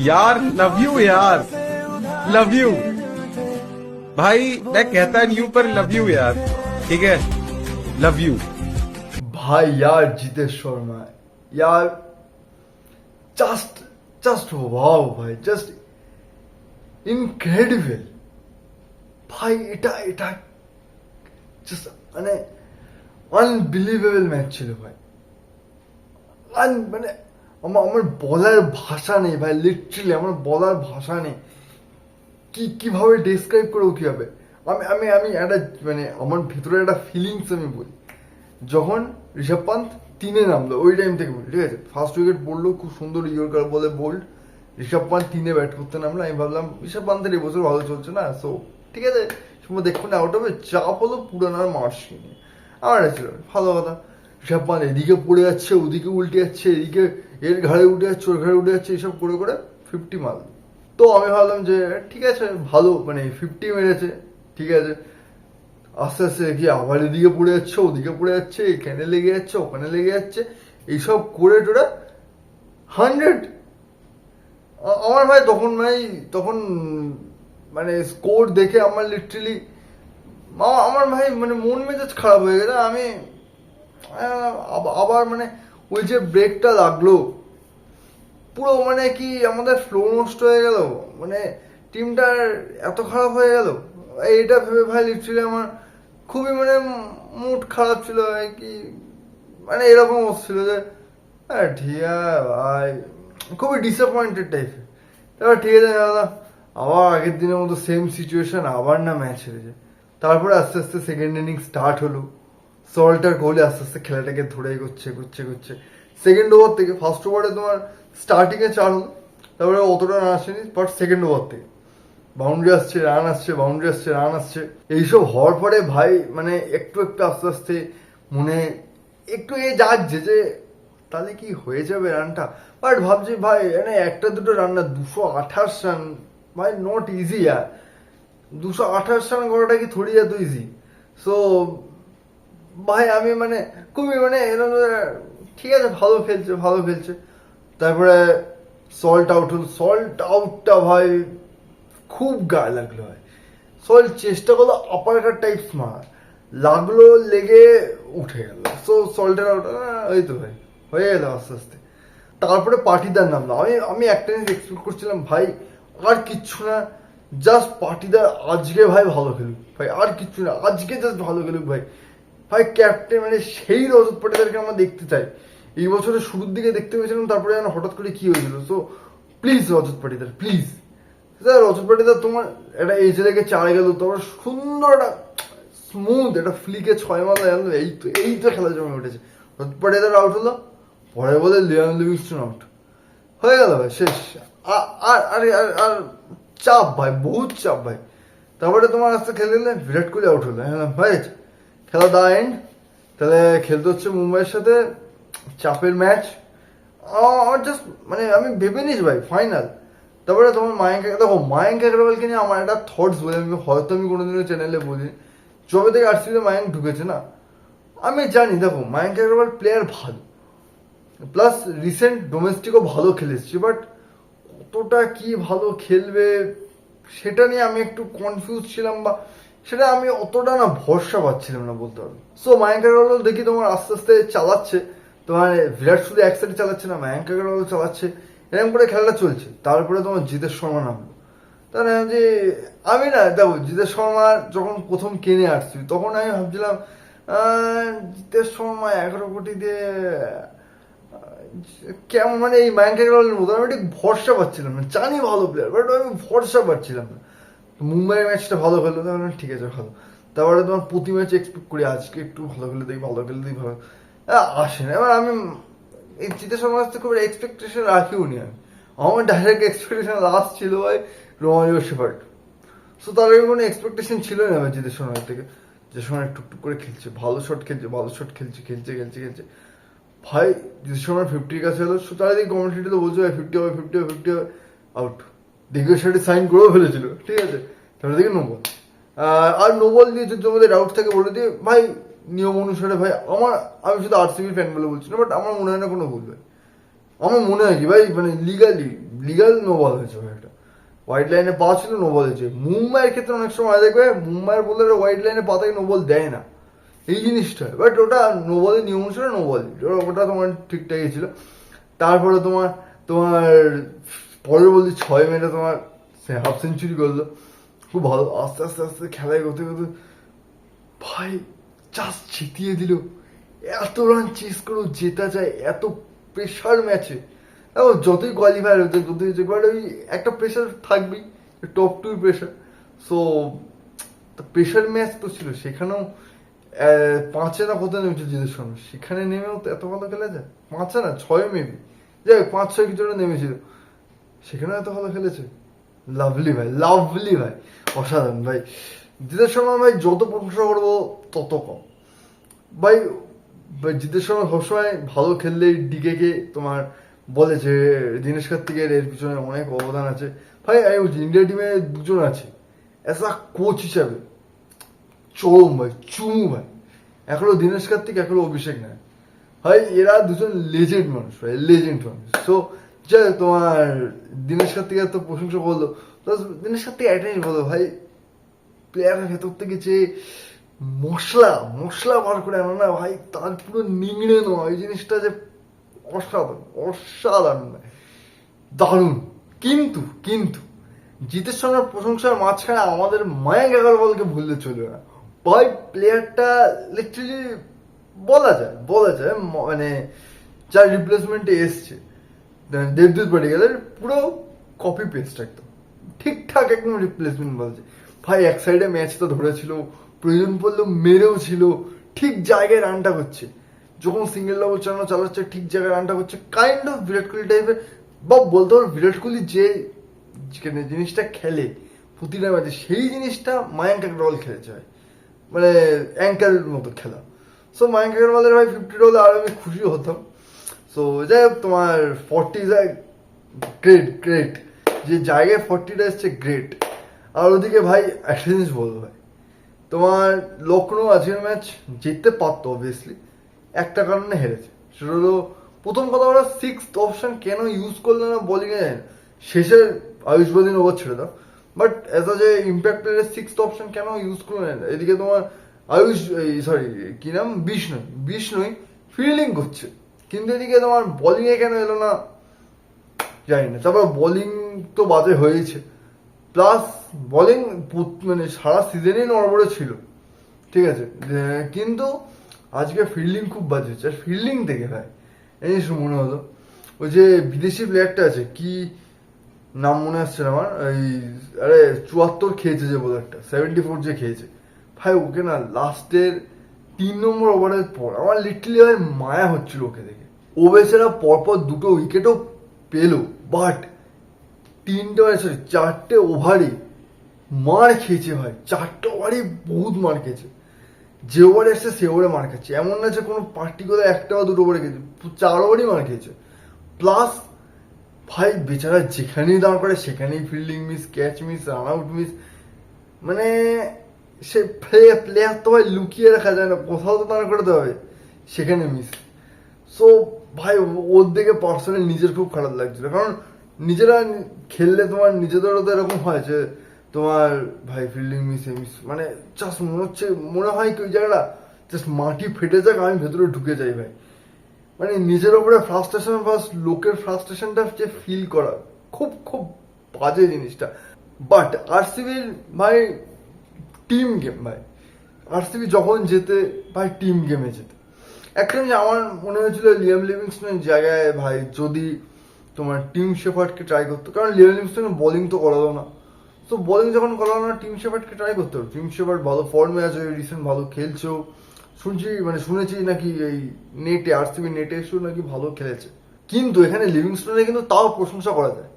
यार love you यार, love you भाई, मैं कहता नहीं हूं पर लव यू यार, ठीक है, लव यू भाई यार जितेश शर्मा यार, জাস্ট ওয়াও ভাই, জাস্ট ইনক্রেডিবল ভাই। এটা এটা জাস্ট মানে আনবিলিভেবল ম্যাচ ছিল ভাই। মানে আমার বলার ভাষা নেই ভাই, লিটারালি আমার বলার ভাষা নেই কিভাবে ডেসক্রাইব করবো কিভাবে। আমি আমি একটা মানে আমার ভিতরে একটা ফিলিংস আমি বলি, যখন ঋষভ পান্ত 3-এ নামলো ওই টাইম থেকে বলি, ঠিক আছে, ফার্স্ট উইকেট পড়লো খুব সুন্দর ইয়র্কার বলে বোল্ড, ঋষভ পান্ত 3-এ ব্যাট করতে নামলো। আমি ভাবলাম ঋষভ পান্তের এবছর ভালো চলছে না, সো ঠিক আছে সময় দেখুন আউট হবে, চাপ হলো পুরানার মার্চ নিয়ে আমার ছিল ভালো কথা। ঋষভ পান্ত এদিকে পড়ে যাচ্ছে, ওদিকে উল্টে যাচ্ছে, এদিকে এর ঘাড়ে উঠে যাচ্ছে, ওর ঘাড়ে উঠে যাচ্ছে, এইসব করে করে 50 মারলো। তো আমি ভাবলাম যে ঠিক আছে ভালো, মানে 50 মেরেছে, ঠিক আছে। আস্তে আস্তে দেখি আবার এদিকে পড়ে যাচ্ছে, ওদিকে পড়ে যাচ্ছে, এখানে লেগে যাচ্ছে, ওখানে লেগে যাচ্ছে, এইসব করে টোরা 100। আমার ভাই তখন মানে স্কোর দেখে আমার লিটারালি আমার ভাই মানে মন মেজাজ খারাপ হয়ে গেছে। আমি আবার মানে ওই যে ব্রেকটা লাগলো, পুরো মানে কি আমাদের ফ্লো নষ্ট হয়ে গেল, মানে টিমটার এত খারাপ হয়ে গেল। এইটা ভেবে ভাই লিটারালি আমার খুবই মানে মুড খারাপ ছিল কি, মানে এরকম হচ্ছিল যে ঠিক আছে ভাই, খুবই ডিসঅ্যাপয়েন্টেড টাইপের। তারপর ঠিক আছে দাদা, আবার আগের দিনের মতো সেম সিচুয়েশন, আবার না ম্যাচ হেরেছে। তারপরে আস্তে আস্তে সেকেন্ড ইনিংস স্টার্ট হলো, সল্টার কোহলি আস্তে আস্তে খেলাটাকে ধরে করছে সেকেন্ড ওভার থেকে। ফার্স্ট ওভারে তোমার স্টার্টিংয়ে 4 হলো, তারপরে অতটা রান আসেনি, বাট সেকেন্ড ওভার থেকে বাউন্ডারি আসছে, রান আসছে, বাউন্ডারি আসছে, রান আসছে, এইসব হওয়ার পরে ভাই মানে একটু আস্তে আস্তে মনে একটু যাচ্ছে যে তাহলে কি হয়ে যাবে রানটা। বাট ভাবছি ভাই মানে একটা দুটো রান না, 228 রান ভাই, নট ইজি আর 228 রান করাটা কি থোড়ি এত ইজি। সো ভাই আমি মানে খুবই মানে ঠিক আছে ভালো খেলছে। তারপরে সল্ট আউট হল, সল্ট আউটটা ভাই খুব গায়ে লাগলো ভাই। সল্ট চেষ্টা করলো আপার কাট টাইপস মার, লাগলো, লেগে উঠে গেল। সো সল্টের আউট, ওই তো ভাই হয়ে গেল আস্তে আস্তে। তারপরে পাটিদার নামলো। আমি একটা জিনিস এক্সপেক্ট করছিলাম ভাই আর কিচ্ছু না, জাস্ট পাটিদার আজকে ভাই ভালো খেলুক ভাই, আর কিচ্ছু না, আজকে জাস্ট ভালো খেলুক ভাই। ক্যাপ্টেন মানে সেই রজত পাটিদারকে আমরা দেখতে চাই। এই বছরের শুরুর দিকে দেখতে পেয়েছিলাম, তারপরে যেন হঠাৎ করে কি হয়েছিল। So please Rajat Patidar, please Rajat Patidar, তোমার একটা এজে লেগে 4 গেল, তোমার সুন্দর একটা স্মুথ একটা ফ্লিকে 6 মারা গেল, এই তো খেলা জমে উঠেছে। রজত পাটিদার আউট হলো, পরে বলে লিয়াম লিভিংস্টন আউট, হয়ে গেল ভাই শেষ। আর চাপ ভাই, বহুত চাপ ভাই। তারপরে তোমার আস্তে খেলে বিরাট কোহলি আউট হলো, ভাই খেলা দা এন্ড, তাহলে খেলতে হচ্ছে মুম্বাইয়ের সাথে, চাপের ম্যাচ। আমার জাস্ট মানে আমি ভেবে নিস ভাই ফাইনাল। তারপরে তোমার মায়াঙ্ক আগ্রওয়ালকে নিয়ে আমার একটা থটস বলে, হয়তো আমি কোনোদিনও চ্যানেলে বলি, যবে থেকে আরসিবিতে মায়াঙ্ক ঢুকেছে না, আমি জানি দেখো মায়াঙ্ক আগ্রওয়াল প্লেয়ার ভালো, প্লাস রিসেন্ট ডোমেস্টিকও ভালো খেলেছি, বাট কতটা কি ভালো খেলবে সেটা নিয়ে আমি একটু কনফিউজ ছিলাম, বা সেটা আমি অতটা না ভরসা পাচ্ছিলাম না বলতে পারবো। সো মায়াঙ্ক আগ্রওয়াল দেখি তোমার আস্তে আস্তে চালাচ্ছে, তোমার বিরাট শুধু এক সাইডে চালাচ্ছে না, মায়াঙ্ক আগ্রওয়াল চালাচ্ছে, এরকম করে খেলাটা চলছে। তারপরে তোমার জিতেশ শর্মা নামলো। তাহলে যে আমি না দেখো জিতেশ শর্মা যখন প্রথম কিনে আসছি, তখন আমি ভাবছিলাম জিতেশ শর্মা 11 কোটি দিয়ে কেমন, মানে এই মায়াঙ্ক আগ্রওয়ালের মতো আমি ঠিক ভরসা পাচ্ছিলাম না। জানি ভালো প্লেয়ার, বাট আমি ভরসা পাচ্ছিলাম না। মুম্বাইয়ের ম্যাচটা ভালো খেললো, তাহলে ঠিক আছে ভালো। তারপরে তোমার প্রতি ম্যাচে এক্সপেক্ট করি আজকে একটু ভালো খেলে দেখি, ভালো আসে না। এবার আমি এই জিতেশ শর্মার কাছ থেকে খুব এক্সপেকটেশন রাখিও নি আমি। আমার ডাইরেক্ট এক্সপেকটেশন লাস্ট ছিল ভাই রোমারিও শেফার্ড। সো তার আগে কোনো এক্সপেকটেশন ছিল না ভাই জিতেশ শর্মার থেকে। যে সময় টুকটুক করে খেলছে, ভালো শট খেলছে ভাই। জিতেশ শর্মার 50 কাছে হলো, চারিদিকে কমেন্ট্রিতে তো বলছে ভাই 50 হবে আউট। দেখে সেটা সাইন করেও ফেলেছিল, ঠিক আছে। তারপরে দেখে নোবল, আর নোবল দিয়ে যদি তোমাদের ডাউট থাকে বলে দিয়ে ভাই, নিয়ম অনুসারে ভাই আমি শুধু আরসিবির ফ্যান বলে বলছি না, বাট আমার মনে হয় না কোনো ভুল ভাই। আমার মনে হয় কি ভাই, মানে লিগাল নো বল হয়েছে ভাই, একটা হোয়াইট লাইনে পা ছিল, নো বল হয়েছে। মুম্বাইয়ের ক্ষেত্রে অনেক সময় দেখবে মুম্বাইয়ের বোলাররা হোয়াইট লাইনে পা থেকে নো বল দেয় না, এই জিনিসটা, বাট ওটা নো বলের নিয়ম অনুসারে নো বল, ওটা তোমার ঠিকঠাকই ছিল। তারপরে তোমার তোমার পরের বলছি 6 মিনিটে তোমার হাফ সেঞ্চুরি করলো, খুব ভালো। আস্তে আস্তে আস্তে খেলায় করতে করতে ভাই জাস্ট জিতিয়ে দিল। এত রান চেস করেও জেতা যায় এত প্রেশার ম্যাচে। দেখো যতই কোয়ালিফায়ার হচ্ছে যতই হচ্ছে, বাট ওই একটা প্রেশার থাকবেই, top to pressure. So pressure match তো ছিল, সেখানেও 5-এ না কত নেমেছে জিতের সঙ্গে, সেখানে নেমেও তো এত ভালো খেলা যায়। 5-এ না 6 মেবি, যাই 5-6 কিছু নেমেছিল, সেখানেও এত ভালো খেলেছে। লাভলি ভাই, লাভলি ভাই, অসাধারণ ভাই। জিতের শর্মা ভাই যত প্রশংসা করবো তত কম ভাই। জিতের শর্মা সবসময় ভালো খেললেই ডিকে কে তোমার বলে যে দীনেশ কার্তিকের এর পিছনে অনেক অবদান আছে। ভাই আমি বলছি ইন্ডিয়া টিমে দুজন আছে অ্যাজ আ কোচ হিসাবে, চরম ভাই, চুমু ভাই। এক হলো দীনেশ কার্তিক, এক হলো অভিষেক নায়ক। ভাই এরা দুজন লেজেন্ড মানুষ ভাই, লেজেন্ড মানুষ। সো যাই তোমার দীনেশ কার্তিকের তো প্রশংসা করলো, প্লাস দীনেশ কার্তিক একটাই বলো ভাই, প্লেয়ারের ভেতর থেকে যে মশলা মশলা বার করে আনো না ভাই, তার পুরো নিংড়ে নেওয়া এই জিনিসটা যে অসাধারণ, অসাধারণ ভাই, দারুণ। কিন্তু কিন্তু জিতের সঙ্গে প্রশংসার মাঝখানে আমাদের মায়াঙ্ক আগারওয়ালকে ভুললে চলবে না ভাই। প্লেয়ারটা লিটারালি বলা যায় মানে যার রিপ্লেসমেন্টে এসছে দেবদূত পাডিক্যালের পুরো কপি পেস্ট, একদম ঠিকঠাক একদম রিপ্লেসমেন্ট বলছে ভাই। এক সাইডে ম্যাচ তো ধরেছিল, প্রয়োজন পড়লেও মেরেও ছিল, ঠিক জায়গায় রানটা করছে, যখন সিঙ্গেল ডাবল চালাচ্ছে ঠিক জায়গায় রানটা করছে, কাইন্ড অফ বিরাট কোহলি টাইপের। বা বলতে পারো বিরাট কোহলি যে জিনিসটা খেলে প্রতিটা ম্যাচে, সেই জিনিসটা মায়াঙ্ক আগারওয়াল খেলেছে ভাই, মানে অ্যাঙ্কারের মতো খেলা। সো মায়াঙ্ক আগারওয়ালের ভাই 50 হলে আর আমি খুশি হতাম। সো যাই হোক তোমার 40 গ্রেট গ্রেট, যে জায়গায় 40টা এসছে গ্রেট। আর ওদিকে ভাই একটা জিনিস বলবো ভাই, তোমার লখনৌ আজকের ম্যাচ জিততে পারতো অবভিয়াসলি, একটা কারণে হেরেছে, সেটা হলো প্রথম কথা ওরা 6th অপশন কেন ইউজ করলো না বোলিংয়ে যায় না, শেষের আয়ুষ বদিন ওভার ছেড়ে দাও, বাট অ্যাজ আ যে ইম্প্যাক্ট প্লেয়ারের 6th অপশন কেন ইউজ করলো না। এদিকে তোমার আয়ুষ সরি কি নাম বিষ্ণুই ফিল্ডিং করছে, কিন্তু এদিকে তোমার বোলিংয়ে কেন এলো না জানি না। তারপর বোলিং তো বাজে হয়েছে, প্লাস বোলিং মানে সারা সিজনেই নড়বড়ে ছিল, ঠিক আছে, কিন্তু আজকে ফিল্ডিং খুব বাজে হচ্ছে। আর ফিল্ডিং দেখে ভাই এই জিনিস মনে হলো ওই যে বিদেশি প্লেয়ারটা আছে, কি নাম মনে আসছে না আমার, ওই আরে 74 খেয়েছে যে বোলারটা, 74 যে খেয়েছে ভাই, ওকে না লাস্টের 3 নম্বর ওভারের পর আমার লিটারলি ভাই মায়া হচ্ছিল ওকে দেখে। ও বেচারা পরপর 2টো উইকেটও পেলো, বাট 4টে ওভারে মার খেয়েছে ভাই, 4টে ওভারে বহুত মার খেয়েছে। যে ওভারে এসছে সে ওভারে মার খাচ্ছে, এমন না যে কোনো পার্টিকুলার একটা বা 2টো ওভারে খেয়েছে, 4 ওভারই মার খেয়েছে। প্লাস ভাই বেচারা যেখানেই দাঁড় করে সেখানেই fielding miss, catch miss, run out miss, মানে সে প্লেয়ার তো ভাই লুকিয়ে রাখা যায় না, কোথাও তো দাঁড় করাতে হবে, সেখানে মিস। সো ভাই ওর দিকে পার্সোনালি নিজের খুব খারাপ লাগছিল, কারণ নিজেরা খেললে তোমার নিজেদেরও তো এরকম হয় যে তোমার ভাই ফিল্ডিং মিস মানে জাস্ট মনে হয় কি ওই জায়গাটা জাস্ট মাটি ফেটে যাক, আমি ভেতরে ঢুকে যাই ভাই। মানে নিজের ওপরে ফ্রাস্ট্রেশন প্লাস লোকের ফ্রাস্ট্রেশনটা যে ফিল করা খুব খুব বাজে জিনিসটা। বাট আরসিবির ভাই টিম গেম ভাই, আরসিবি যখন যেতে ভাই টিম গেমে যেতে। একটা জিনিস আমার মনে হয়েছিল লিয়াম লিভিংস্টনের জায়গায় ভাই যদি তোমার টিম শেফার্ডকে ট্রাই করতো, কারণ লিয়াম লিভিংস্টন বোলিং তো করালো না, তো বোলিং যখন করালো না টিম শেফার্ডকে ট্রাই করতে হবে। টিম শেফার্ড ভালো ফর্মে আছে, রিসেন্ট ভালো খেলছেও, শুনেছি নাকি এই নেটে আরসিবি নেটে এসেও নাকি ভালো খেলেছে। কিন্তু এখানে লিভিংস্টনে কিন্তু তাও প্রশংসা করা যায়,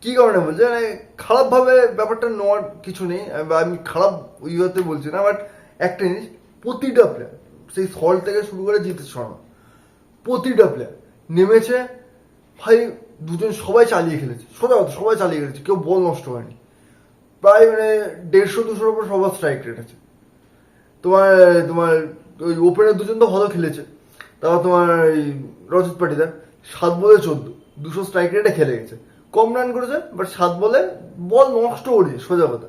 কি কারণে বলছে মানে খারাপভাবে ব্যাপারটা নেওয়ার কিছু নেই, আমি খারাপ ইয়েতে বলছি না, বাট একটা জিনিস প্রতিটা প্লেয়ার সেই সল্ট থেকে শুরু করে জিতের শর্মা প্রতিটা প্লেয়ার নেমেছে ভাই, দুজন সবাই চালিয়ে খেলেছে, সবাই চালিয়ে খেলেছে, কেউ বল নষ্ট হয়নি। প্রায় মানে 150-200 উপর সবার স্ট্রাইক রেট আছে। তোমার তোমার ওই ওপেনের দুজন তো ভালো খেলেছে, তারপর তোমার এই রজত পাটিদার 7 বলে 14 200 স্ট্রাইক রেটে খেলে গেছে। কম রান করেছে, বাট 7 বলে বল নষ্ট করেছে, সোজা কথা।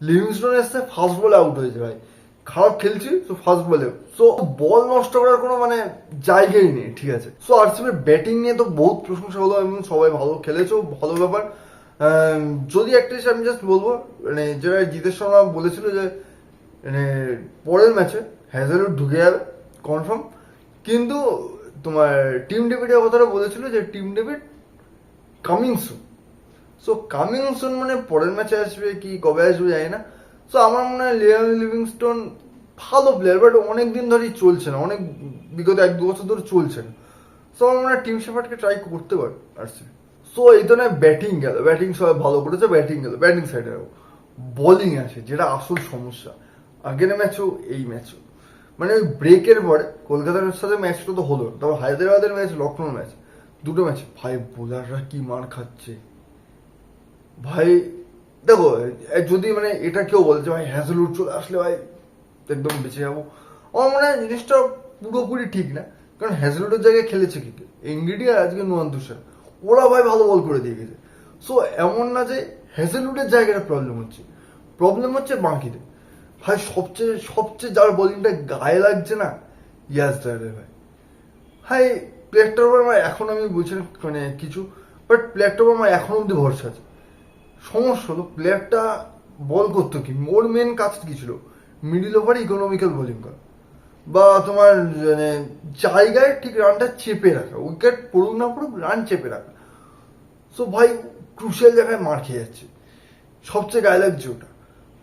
লিভিংস্টোন এসছে, ফার্স্ট বলে আউট হয়েছে ভাই, খারাপ খেলছি তো ফার্স্ট বলে, সো বল নষ্ট করার কোনো মানে জায়গাই নেই, ঠিক আছে। সো আরসিবির ব্যাটিং নিয়ে তো বহুত প্রশংসা হলো এবং সবাই ভালো খেলেছো, ভালো ব্যাপার। যদি একটা জিনিস আমি জাস্ট বলবো, মানে যেটা জিতেশ শর্মা বলেছিল যে মানে পরের ম্যাচে হ্যাজেলউড ঢুকে যাবে কনফার্ম, কিন্তু তোমার টিম ডেভিডের কথাটা বলেছিল যে Tim David coming soon. So coming soon মানে পরের ম্যাচে আসবে কি কবে আসবে জানি না। সো আমার মনে হয় লিয়াম লিভিংস্টোন ভালো প্লেয়ার, বাট অনেকদিন ধরেই চলছে না, অনেক বিগত 1-2 বছর ধরে চলছে না। সো আমার মনে হয় টিম শেফার্ডকে ট্রাই করতে পারে আরসিবি। সো এই তো নয় ব্যাটিং গেল, ব্যাটিং সবাই ভালো করেছে, ব্যাটিং গেল, ব্যাটিং সাইডে বোলিং আছে যেটা আসল সমস্যা, আগের ম্যাচও এই ম্যাচও। মানে ওই ব্রেকের পরে কলকাতার সাথে ম্যাচটা তো হলো, তারপর হায়দ্রাবাদের ম্যাচ, লখনৌ ম্যাচ, দুটো ম্যাচ ভাই বোলাররা কি মার খাচ্ছে ভাই। দেখো যদি মানে এটা কেউ বলছে ভাই হ্যাজেলউড চলে আসলে ভাই একদম বেঁচে যাবো, আমার মনে হয় জিনিসটা পুরোপুরি ঠিক না। কারণ হ্যাজেলউডের জায়গায় খেলেছে কি এনগিডি আর আজকে নুয়ান তুষার, ওরা ভাই ভালো বল করে দিয়ে গেছে। সো এমন না যে হ্যাজেলউডের জায়গাটা প্রবলেম হচ্ছে বাকিদের। ভাই সবচেয়ে সবচেয়ে যার বোলিংটা গায়ে লাগছে না, ইয়াস দয়ালের ভাই। ভাই প্লেয়ারটার উপর আমার এখন আমি বুঝছি না মানে কিছু, বাট প্লেয়ারটার উপর আমার এখন অব্দি ভরসা আছে। সমস্যা হলো প্লেয়ারটা বল করতো কি, ওর মেন কাজ কি ছিল, মিডিল ওভারে ইকোনমিক্যাল বোলিং করা, বা তোমার মানে জায়গায় ঠিক রানটা চেপে রাখা, উইকেট পড়ুক না পড়ুক রান চেপে রাখা। সো ভাই ক্রুশিয়াল জায়গায় মার খেয়ে যাচ্ছে, সবচেয়ে গায়ে লাগছে ওটা।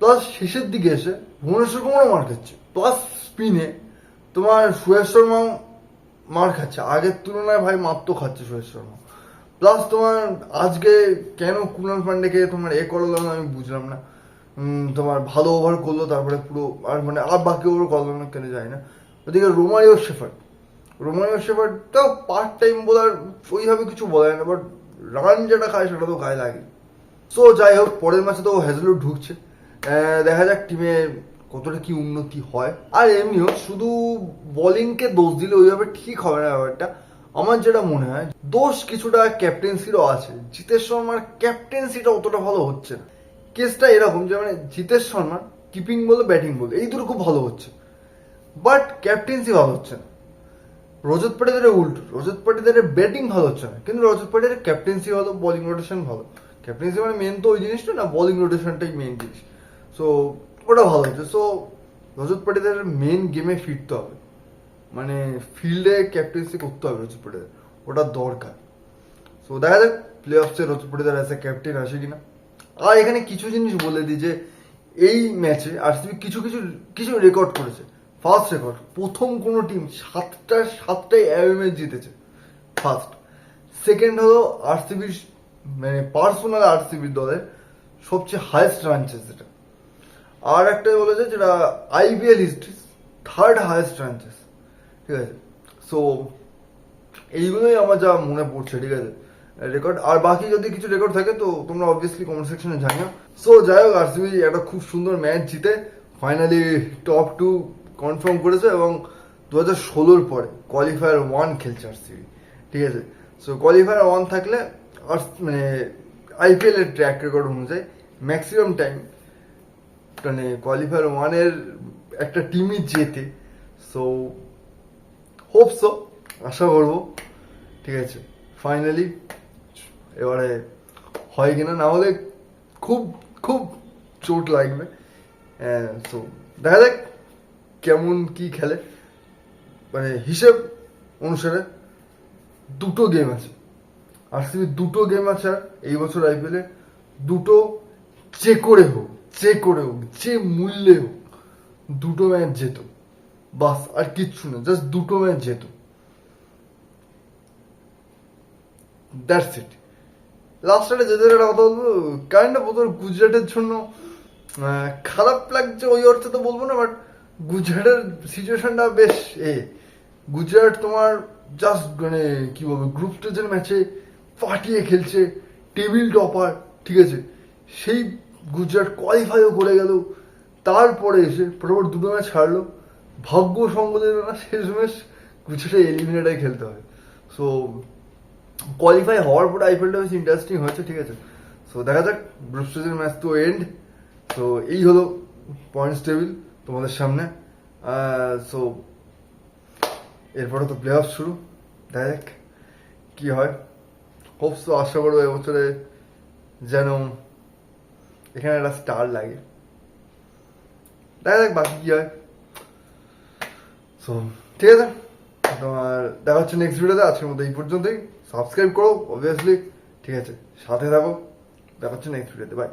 প্লাস শেষের দিকে এসে ভুবনেশ্বর কুমারও মার খাচ্ছে, প্লাস স্পিনে তোমার সুয়েশ শর্মাও মার খাচ্ছে, আগের তুলনায় ভাই মার তো খাচ্ছে সুয়েশ শর্মা। প্লাস তোমার আজকে কেন কুনাল পান্ডেকে তোমার করলো না আমি বুঝলাম না। তোমার ভালো ওভার করলো তারপরে পুরো আর মানে আর বাকি ওভার করলো না কেন যায় না। ওদিকে রোমারিও শেফার্ড তাও পার্ট টাইম বোলার, ওইভাবে কিছু বলে না, বাট রান যেটা খায় সেটা তো গায়ে লাগে। সো যাই হোক পরের ম্যাচে তো হ্যাজেলউড ঢুকছে, দেখা যাক টিমে কতটা কি উন্নতি হয়। আর এমনিও শুধু বোলিংকে দোষ দিলে ওইভাবে ঠিক হবে না ব্যাপারটা। আমার যেটা মনে হয় দোষ কিছুটা ক্যাপ্টেন্সিরও আছে, জিতেশ শর্মার ক্যাপ্টেন্সিটা অতটা ভালো হচ্ছে না। কেসটা এরকম যে মানে জিতেশ শর্মার কিপিং বলো ব্যাটিং বলো এই দুটো খুব ভালো হচ্ছে, বাট ক্যাপ্টেন্সি ভালো হচ্ছে না। রজত পাটিদারের উল্টো, রজত পাটিদারের ব্যাটিং ভালো হচ্ছে না, কিন্তু রজত পাটিদারের ক্যাপ্টেন্সি ভালো, বোলিং রোটেশন ভালো। ক্যাপ্টেন্সি মানে মেন তো ওই জিনিসটা না, বোলিং রোটেশনটাই মেন জিনিস। সো ওটা ভালো হচ্ছে। সো রজত পাটিদারের মেন গেমে ফিরতে হবে, মানে ফিল্ডে ক্যাপ্টেন্সি করতে হবে রজত পাটিদার, ওটা দরকার। সো দেখা যাক প্লে অফসে Rajat Patidar as a captain আসে কিনা। আর এখানে কিছু জিনিস বলে দিই যে এই ম্যাচে আরসিবি কিছু কিছু কিছু রেকর্ড করেছে। ফার্স্ট রেকর্ড, প্রথম কোনো টিম সাতটাই অ্যাওয়ে ম্যাচ জিতেছে ফার্স্ট। সেকেন্ড হলো আরসিবির মানে পার্সোনাল আরসিবির দলের সবচেয়ে হাইয়েস্ট রান চেস যেটা। আর একটা বলেছে যেটা IPL history third highest run chase, ঠিক আছে। সো এইগুলোই আমার যা মনে পড়ছে, ঠিক আছে রেকর্ড। আর বাকি যদি কিছু রেকর্ড থাকে তো তোমরা অবভিয়াসলি কমেন্ট সেকশনে জানিও। সো যাই হোক আরসিবি একটা খুব সুন্দর ম্যাচ জিতে ফাইনালি টপ 2 কনফার্ম করেছে এবং 2016 পরে কোয়ালিফায়ার 1 খেলছে আরসিবি, ঠিক আছে। সো কোয়ালিফায়ার 1 থাকলে আর মানে আইপিএল এর ট্র্যাক রেকর্ড অনুযায়ী ম্যাক্সিমাম টাইম মানে কোয়ালিফায়ার 1 এর একটা টিমই জেতে। সো হোপ সো, আশা করবো, ঠিক আছে ফাইনালি এবারে হয় কিনা, না হলে খুব খুব চোট লাগবে। সো দেখা যাক কেমন কি খেলে। মানে হিসেব অনুসারে দুটো গেম আছে আরসিবি, দুটো গেম আছে আর এই বছর আইপিএলে দুটো যে করে হোক যে মূল্যে হোক দুটো ম্যাচ যেত, বাস আর কিচ্ছু না, জাস্ট দুটো ম্যাচ যেত, দ্যাটস ইট। লাস্ট যেতে একটা কথা বলবো, কাইন্ড অফ ওদের গুজরাটের জন্য খারাপ লাগছে ওই অর্থে তো বলবো না, বাট গুজরাটের সিচুয়েশনটা বেশ গুজরাট তোমার জাস্ট মানে কি বলবো গ্রুপ স্টেজের ম্যাচে ফাটিয়ে খেলছে, টেবিল টপার, ঠিক আছে। সেই গুজরাট কোয়ালিফাইও করে গেল, তারপরে এসে পরপর দুটো ম্যাচ হারলো, ভাগ্য সঙ্গ দিল না, শেষ ম্যাচ গুজরাটে এলিমিনেটাই খেলতে হয়। সো কোয়ালিফাই হওয়ার পরে আইপিএলটা বেশ ইন্টারেস্টিং হয়েছে, ঠিক আছে। সো দেখা যাক, গ্রুপ স্টেজের ম্যাচ তো এন্ড। সো এই হলো পয়েন্টস টেবিল তোমাদের সামনে। সো এরপরে তো প্লে অফ শুরু, দেখা যাক কি হয়। হোপস তো আশা করবো এবছরে যেন এখানে একটা স্টার লাগে, দেখা যাক বাকি কি হয়। সো ঠিক আছে, তোমার দেখা হচ্ছে নেক্সট ভিডিওতে। আজকের মতো এই পর্যন্তই। সাবস্ক্রাইব করো অবভিয়াসলি, ঠিক আছে, সাথে থাকো। দেখা হচ্ছে নেক্সট ভিডিওতে, বাই।